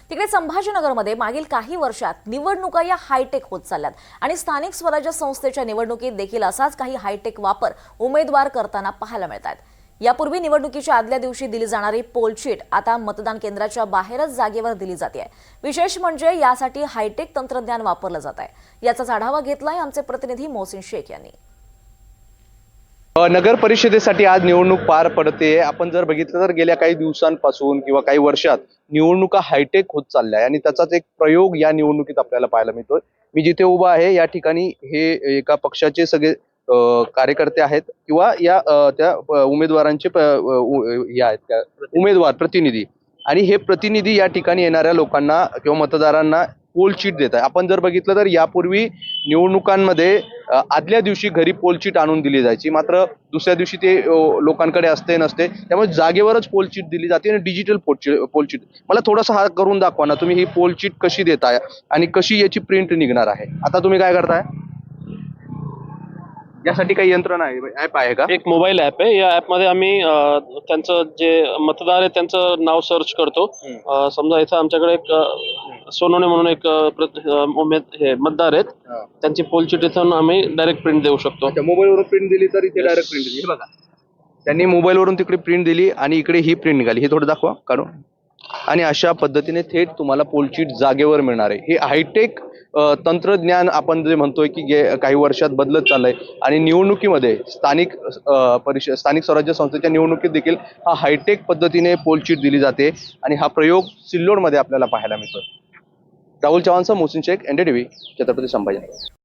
तिकडे संभाजीनगरमध्ये मागील काही वर्षात निवडणुका या हायटेक होत चालल्यात आणि स्थानिक स्वराज्य संस्थेच्या निवडणुकीत देखील असाच काही हायटेक वापर उमेदवार करताना पाहायला मिळतात। यापूर्वी निवडणुकीच्या आदल्या दिवशी दिली जाणारी पोलशीट आता मतदान केंद्राच्या बाहेरच जागेवर दिली जाते आहे। विशेष म्हणजे यासाठी हायटेक तंत्रज्ञान वापरलं जात आहे। याचाच आढावा घेतलाय आमचे प्रतिनिधी मोहसिन शेख यांनी। नगर परिषदेसाठी आज निवडणूक पार पडते। आपण जर बघितलं तर गेल्या काही दिवसांपासून किंवा काही वर्षात निवडणुका हायटेक होत चालल्या आणि त्याचाच एक प्रयोग या निवडणुकीत आपल्याला पाहायला मिळतोय। मी जिथे उभा आहे या ठिकाणी हे एका पक्षाचे सगळे कार्यकर्ते आहेत किंवा या त्या उमेदवारांचे हे आहेत त्या उमेदवार प्रतिनिधी, आणि हे प्रतिनिधी या ठिकाणी येणाऱ्या लोकांना किंवा मतदारांना पोलशीट देत आहे। आपण जर बघितलं तर यापूर्वी निवडणुकांमध्ये आदल्या दिवशी घरी पोलशीट आणून दिली जायची, मात्र दुसऱ्या दिवशी ते लोकांकडे असते नसते, त्यामुळे जागेवरच पोलशीट दिली जाते आणि डिजिटल पोलशीट। मला थोडासा हा करून दाखवा ना, तुम्ही ही पोलशीट कशी देताय आणि कशी याची प्रिंट निघणार आहे। आता तुम्ही काय करताय, यासाठी काही यंत्रणा आहे, ऍप आहे का? एक मोबाईल ऍप आहे। या ऍप मध्ये आम्ही त्यांचं जे मतदार आहे त्यांचं नाव सर्च करतो। समजा इथं आमच्याकडे एक सोनवणे म्हणून एक मतदार आहेत, त्यांची पोलशीट इथून आम्ही डायरेक्ट प्रिंट देऊ शकतो। मोबाईलवरून प्रिंट दिली तर इथे डायरेक्ट प्रिंट दिली। हे बघा, त्यांनी मोबाईलवरून तिकडे प्रिंट दिली आणि इकडे ही प्रिंट निघाली। हे थोडं दाखवा काढून। आणि अशा पद्धतीने थेट तुम्हाला पोलशीट जागेवर मिळणार आहे। हे हायटेक तंत्रज्ञान आपण जे म्हणतोय की काही वर्षात बदलत चाललंय आणि निवडणुकीमध्ये स्थानिक स्वराज्य संस्थेच्या निवडणुकीत देखील हा हायटेक पद्धतीने पोलशीट दिली जाते आणि हा प्रयोग सिल्लोडमध्ये आपल्याला पाहायला मिळतो। राहुल चव्हाणसह मोहसिन शेख, NDTV, छत्रपती संभाजीनगर।